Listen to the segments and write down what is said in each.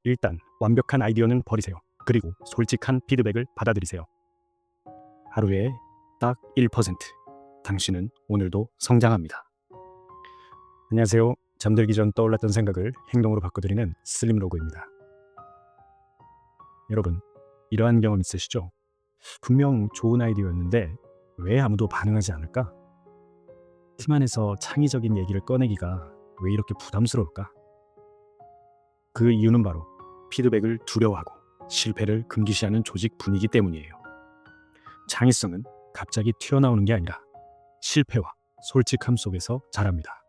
일단 완벽한 아이디어는 버리세요. 그리고 솔직한 피드백을 받아들이세요. 하루에 딱 1%. 당신은 오늘도 성장합니다. 안녕하세요. 잠들기 전 떠올랐던 생각을 행동으로 바꿔드리는 슬림로그입니다. 여러분, 이러한 경험 있으시죠? 분명 좋은 아이디어였는데 왜 아무도 반응하지 않을까? 팀 안에서 창의적인 얘기를 꺼내기가 왜 이렇게 부담스러울까? 그 이유는 바로 피드백을 두려워하고 실패를 금기시하는 조직 분위기 때문이에요. 창의성은 갑자기 튀어나오는 게 아니라 실패와 솔직함 속에서 자랍니다.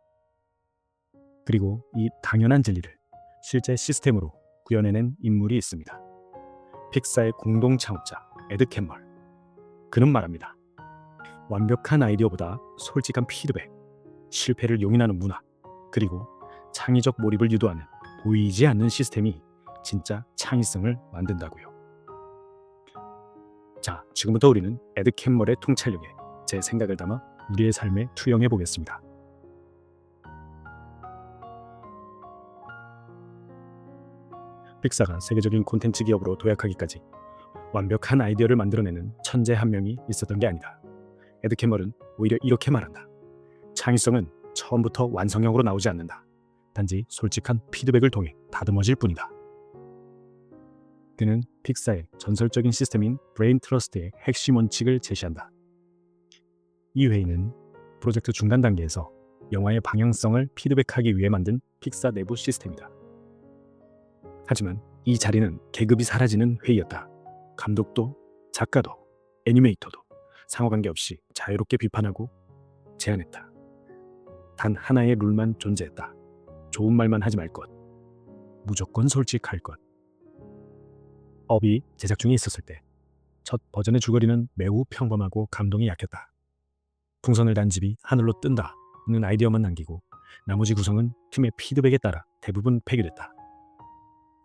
그리고 이 당연한 진리를 실제 시스템으로 구현해낸 인물이 있습니다. 픽사의 공동 창업자 에드 캠멀. 그는 말합니다. 완벽한 아이디어보다 솔직한 피드백, 실패를 용인하는 문화, 그리고 창의적 몰입을 유도하는 보이지 않는 시스템이 진짜 창의성을 만든다고요. 자, 지금부터 우리는 에드 캠멀의 통찰력에 제 생각을 담아 우리의 삶에 투영해 보겠습니다. 픽사가 세계적인 콘텐츠 기업으로 도약하기까지 완벽한 아이디어를 만들어내는 천재 한 명이 있었던 게 아니다. 에드 캠멀은 오히려 이렇게 말한다. 창의성은 처음부터 완성형으로 나오지 않는다. 단지 솔직한 피드백을 통해 다듬어질 뿐이다. 그는 픽사의 전설적인 시스템인 브레인 트러스트의 핵심 원칙을 제시한다. 이 회의는 프로젝트 중간 단계에서 영화의 방향성을 피드백하기 위해 만든 픽사 내부 시스템이다. 하지만 이 자리는 계급이 사라지는 회의였다. 감독도, 작가도, 애니메이터도 상호관계 없이 자유롭게 비판하고 제안했다. 단 하나의 룰만 존재했다. 좋은 말만 하지 말 것. 무조건 솔직할 것. 업이 제작 중에 있었을 때 첫 버전의 줄거리는 매우 평범하고 감동이 약했다. 풍선을 단 집이 하늘로 뜬다는 아이디어만 남기고 나머지 구성은 팀의 피드백에 따라 대부분 폐기됐다.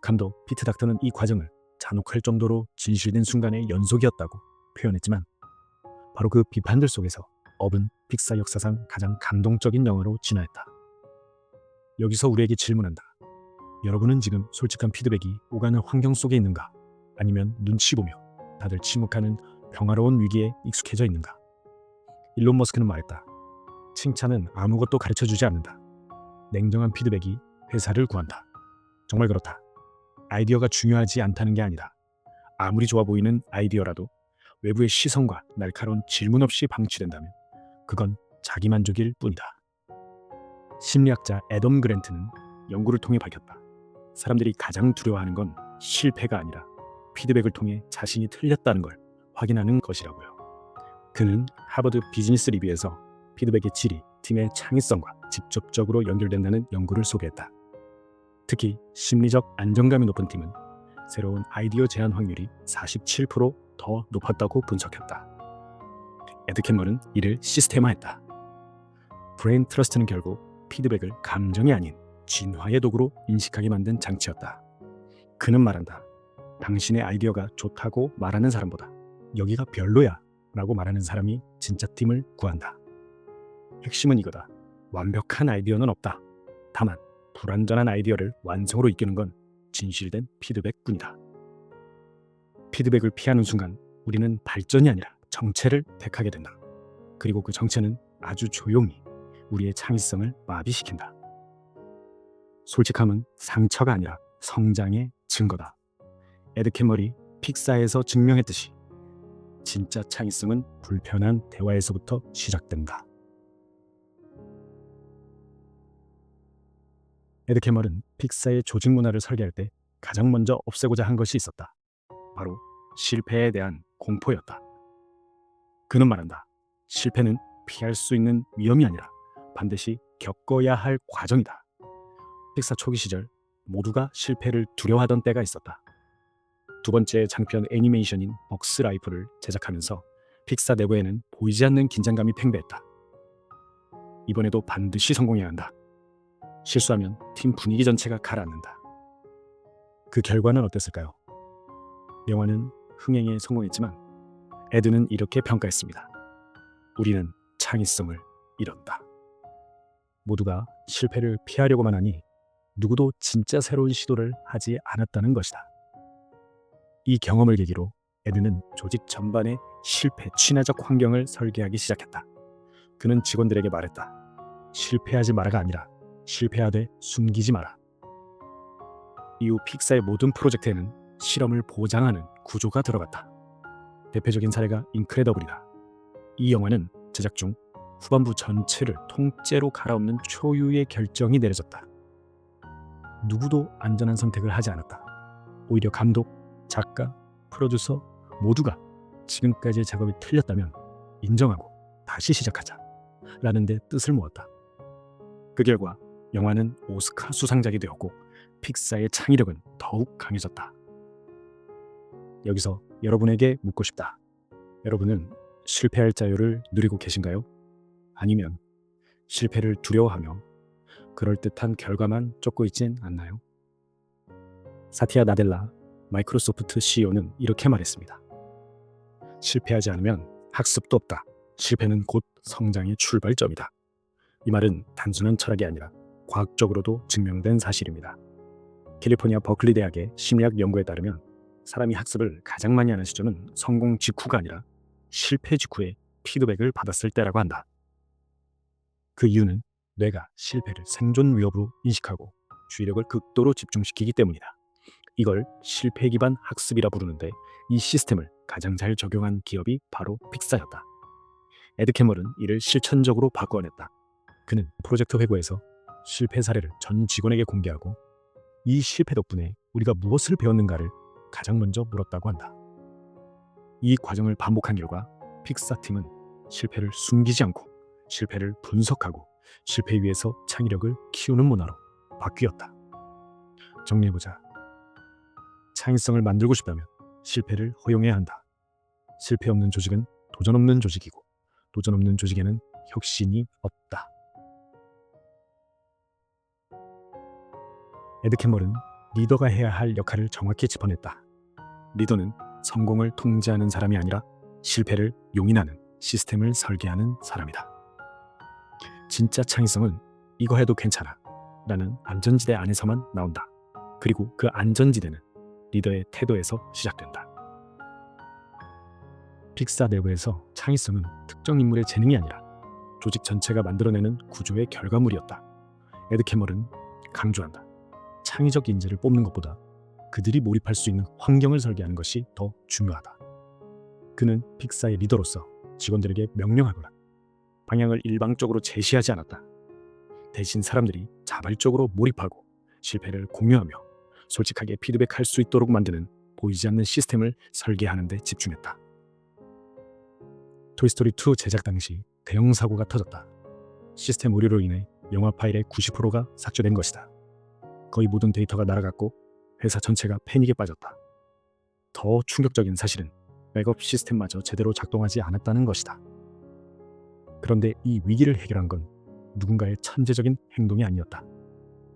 감독 피트 닥터는 이 과정을 잔혹할 정도로 진실된 순간의 연속이었다고 표현했지만 바로 그 비판들 속에서 업은 픽사 역사상 가장 감동적인 영화로 진화했다. 여기서 우리에게 질문한다. 여러분은 지금 솔직한 피드백이 오가는 환경 속에 있는가? 아니면 눈치 보며 다들 침묵하는 평화로운 위기에 익숙해져 있는가? 일론 머스크는 말했다. 칭찬은 아무것도 가르쳐주지 않는다. 냉정한 피드백이 회사를 구한다. 정말 그렇다. 아이디어가 중요하지 않다는 게 아니라 아무리 좋아 보이는 아이디어라도 외부의 시선과 날카로운 질문 없이 방치된다면 그건 자기만족일 뿐이다. 심리학자 애덤 그랜트는 연구를 통해 밝혔다. 사람들이 가장 두려워하는 건 실패가 아니라 피드백을 통해 자신이 틀렸다는 걸 확인하는 것이라고요. 그는 하버드 비즈니스 리뷰에서 피드백의 질이 팀의 창의성과 직접적으로 연결된다는 연구를 소개했다. 특히 심리적 안정감이 높은 팀은 새로운 아이디어 제안 확률이 47%더 높았다고 분석했다. 에드 캠멀은 이를 시스템화했다. 브레인 트러스트는 결국 피드백을 감정이 아닌 진화의 도구로 인식하게 만든 장치였다. 그는 말한다. 당신의 아이디어가 좋다고 말하는 사람보다 여기가 별로야 라고 말하는 사람이 진짜 팀을 구한다. 핵심은 이거다. 완벽한 아이디어는 없다. 다만 불완전한 아이디어를 완성으로 이끄는 건 진실된 피드백뿐이다. 피드백을 피하는 순간 우리는 발전이 아니라 정체를 택하게 된다. 그리고 그 정체는 아주 조용히 우리의 창의성을 마비시킨다. 솔직함은 상처가 아니라 성장의 증거다. 에드 캠멀이 픽사에서 증명했듯이 진짜 창의성은 불편한 대화에서부터 시작된다. 에드 캠멀은 픽사의 조직 문화를 설계할 때 가장 먼저 없애고자 한 것이 있었다. 바로 실패에 대한 공포였다. 그는 말한다. 실패는 피할 수 있는 위험이 아니라 반드시 겪어야 할 과정이다. 픽사 초기 시절 모두가 실패를 두려워하던 때가 있었다. 두 번째 장편 애니메이션인 벅스 라이프를 제작하면서 픽사 내부에는 보이지 않는 긴장감이 팽배했다. 이번에도 반드시 성공해야 한다. 실수하면 팀 분위기 전체가 가라앉는다. 그 결과는 어땠을까요? 영화는 흥행에 성공했지만 에드는 이렇게 평가했습니다. 우리는 창의성을 잃었다. 모두가 실패를 피하려고만 하니 누구도 진짜 새로운 시도를 하지 않았다는 것이다. 이 경험을 계기로 에드는 조직 전반의 실패 친화적 환경을 설계하기 시작했다. 그는 직원들에게 말했다. 실패하지 마라가 아니라 실패하되 숨기지 마라. 이후 픽사의 모든 프로젝트에는 실험을 보장하는 구조가 들어갔다. 대표적인 사례가 인크레더블이다. 이 영화는 제작 중 후반부 전체를 통째로 갈아엎는 초유의 결정이 내려졌다. 누구도 안전한 선택을 하지 않았다. 오히려 감독, 작가, 프로듀서 모두가 지금까지의 작업이 틀렸다면 인정하고 다시 시작하자 라는 데 뜻을 모았다. 그 결과 영화는 오스카 수상작이 되었고 픽사의 창의력은 더욱 강해졌다. 여기서 여러분에게 묻고 싶다. 여러분은 실패할 자유를 누리고 계신가요? 아니면 실패를 두려워하며 그럴듯한 결과만 쫓고 있진 않나요? 사티아 나델라 마이크로소프트 CEO는 이렇게 말했습니다. 실패하지 않으면 학습도 없다. 실패는 곧 성장의 출발점이다. 이 말은 단순한 철학이 아니라 과학적으로도 증명된 사실입니다. 캘리포니아 버클리 대학의 심리학 연구에 따르면 사람이 학습을 가장 많이 하는 시점은 성공 직후가 아니라 실패 직후에 피드백을 받았을 때라고 한다. 그 이유는 뇌가 실패를 생존 위협으로 인식하고 주의력을 극도로 집중시키기 때문이다. 이걸 실패 기반 학습이라 부르는데 이 시스템을 가장 잘 적용한 기업이 바로 픽사였다. 에드 캐머런 이를 실천적으로 바꿔냈다. 그는 프로젝트 회고에서 실패 사례를 전 직원에게 공개하고 이 실패 덕분에 우리가 무엇을 배웠는가를 가장 먼저 물었다고 한다. 이 과정을 반복한 결과 픽사 팀은 실패를 숨기지 않고 실패를 분석하고 실패 위에서 창의력을 키우는 문화로 바뀌었다. 정리해보자. 창의성을 만들고 싶다면 실패를 허용해야 한다. 실패 없는 조직은 도전 없는 조직이고 도전 없는 조직에는 혁신이 없다. 에드 캐머런 리더가 해야 할 역할을 정확히 짚어냈다. 리더는 성공을 통제하는 사람이 아니라 실패를 용인하는 시스템을 설계하는 사람이다. 진짜 창의성은 이거 해도 괜찮아 라는 안전지대 안에서만 나온다. 그리고 그 안전지대는 리더의 태도에서 시작된다. 픽사 내부에서 창의성은 특정 인물의 재능이 아니라 조직 전체가 만들어내는 구조의 결과물이었다. 에드 캐머런 강조한다. 창의적 인재를 뽑는 것보다 그들이 몰입할 수 있는 환경을 설계하는 것이 더 중요하다. 그는 픽사의 리더로서 직원들에게 명령하거나 방향을 일방적으로 제시하지 않았다. 대신 사람들이 자발적으로 몰입하고 실패를 공유하며 솔직하게 피드백할 수 있도록 만드는 보이지 않는 시스템을 설계하는 데 집중했다. 토이스토리2 제작 당시 대형 사고가 터졌다. 시스템 오류로 인해 영화 파일의 90%가 삭제된 것이다. 거의 모든 데이터가 날아갔고 회사 전체가 패닉에 빠졌다. 더 충격적인 사실은 백업 시스템마저 제대로 작동하지 않았다는 것이다. 그런데 이 위기를 해결한 건 누군가의 천재적인 행동이 아니었다.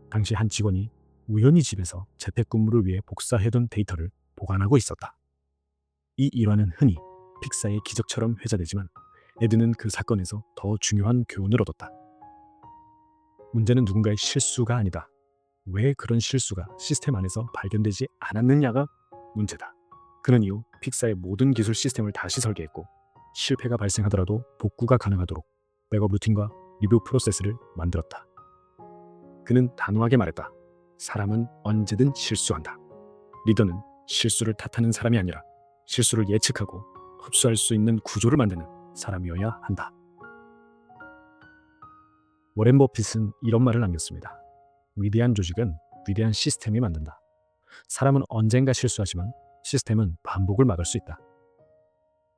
당시 한 직원이 우연히 집에서 재택근무를 위해 복사해둔 데이터를 보관하고 있었다. 이 일화는 흔히 픽사의 기적처럼 회자되지만 에드는 그 사건에서 더 중요한 교훈을 얻었다. 문제는 누군가의 실수가 아니다. 왜 그런 실수가 시스템 안에서 발견되지 않았느냐가 문제다. 그는 이후 픽사의 모든 기술 시스템을 다시 설계했고 실패가 발생하더라도 복구가 가능하도록 백업 루틴과 리뷰 프로세스를 만들었다. 그는 단호하게 말했다. 사람은 언제든 실수한다. 리더는 실수를 탓하는 사람이 아니라 실수를 예측하고 흡수할 수 있는 구조를 만드는 사람이어야 한다. 워렌 버핏은 이런 말을 남겼습니다. 위대한 조직은 위대한 시스템이 만든다. 사람은 언젠가 실수하지만 시스템은 반복을 막을 수 있다.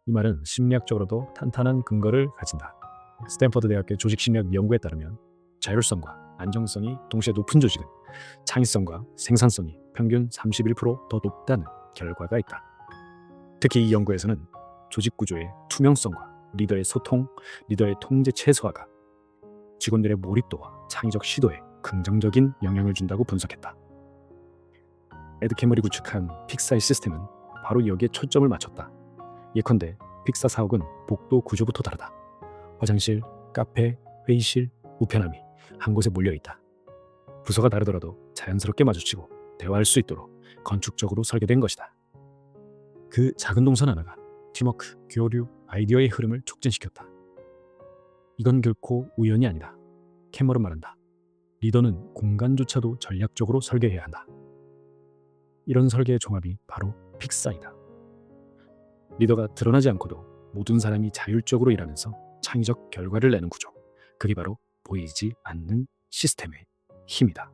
이 말은 심리학적으로도 탄탄한 근거를 가진다. 스탠퍼드 대학의 조직심리학 연구에 따르면 자율성과 안정성이 동시에 높은 조직은 창의성과 생산성이 평균 31%더 높다는 결과가 있다. 특히 이 연구에서는 조직 구조의 투명성과 리더의 소통, 리더의 통제 최소화가 직원들의 몰입도와 창의적 시도에 긍정적인 영향을 준다고 분석했다. 에드 캐머리 구축한 픽사의 시스템은 바로 여기에 초점을 맞췄다. 예컨대 픽사 사옥은 복도 구조부터 다르다. 화장실, 카페, 회의실, 우편함이 한 곳에 몰려있다. 부서가 다르더라도 자연스럽게 마주치고 대화할 수 있도록 건축적으로 설계된 것이다. 그 작은 동선 하나가 팀워크, 교류, 아이디어의 흐름을 촉진시켰다. 이건 결코 우연이 아니다. 캐머런 말한다. 리더는 공간조차도 전략적으로 설계해야 한다. 이런 설계의 종합이 바로 픽사이다. 리더가 드러나지 않고도 모든 사람이 자율적으로 일하면서 창의적 결과를 내는 구조. 그게 바로 보이지 않는 시스템의 힘이다.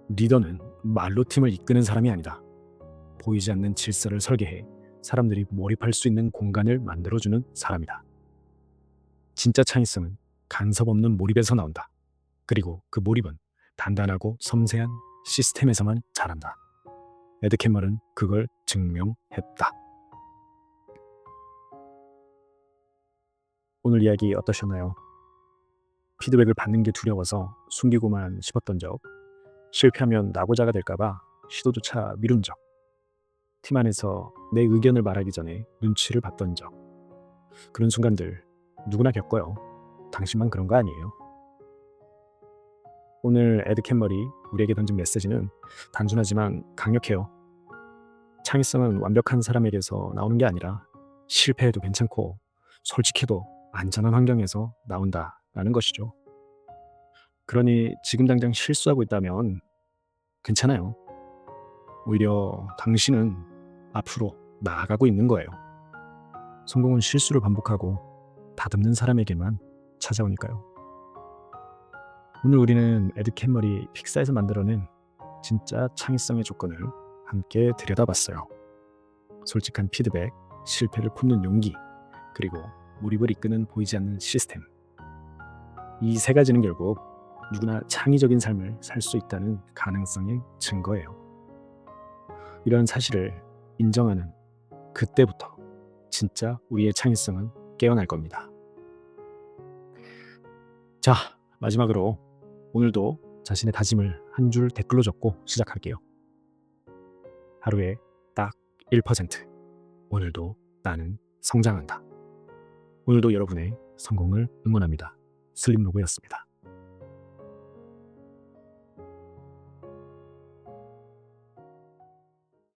리더는 말로 팀을 이끄는 사람이 아니다. 보이지 않는 질서를 설계해 사람들이 몰입할 수 있는 공간을 만들어주는 사람이다. 진짜 창의성은 간섭 없는 몰입에서 나온다. 그리고 그 몰입은 단단하고 섬세한 시스템에서만 자란다. 에드 캠머런 그걸 증명했다. 오늘 이야기 어떠셨나요? 피드백을 받는 게 두려워서 숨기고만 싶었던 적, 실패하면 낙오자가 될까봐 시도조차 미룬 적, 팀 안에서 내 의견을 말하기 전에 눈치를 봤던 적, 그런 순간들 누구나 겪어요. 당신만 그런 거 아니에요. 오늘 에드 캠머리 우리에게 던진 메시지는 단순하지만 강력해요. 창의성은 완벽한 사람에게서 나오는 게 아니라 실패해도 괜찮고 솔직해도 안전한 환경에서 나온다라는 것이죠. 그러니 지금 당장 실수하고 있다면 괜찮아요. 오히려 당신은 앞으로 나아가고 있는 거예요. 성공은 실수를 반복하고 다듬는 사람에게만 찾아오니까요. 오늘 우리는 에드 캠머리 픽사에서 만들어낸 진짜 창의성의 조건을 함께 들여다봤어요. 솔직한 피드백, 실패를 품는 용기, 그리고 몰입을 이끄는 보이지 않는 시스템. 이 세 가지는 결국 누구나 창의적인 삶을 살 수 있다는 가능성의 증거예요. 이런 사실을 인정하는 그때부터 진짜 우리의 창의성은 깨어날 겁니다. 자, 마지막으로 오늘도 자신의 다짐을 한 줄 댓글로 적고 시작할게요. 하루에 딱 1%. 오늘도 나는 성장한다. 오늘도 여러분의 성공을 응원합니다. 슬림로그였습니다.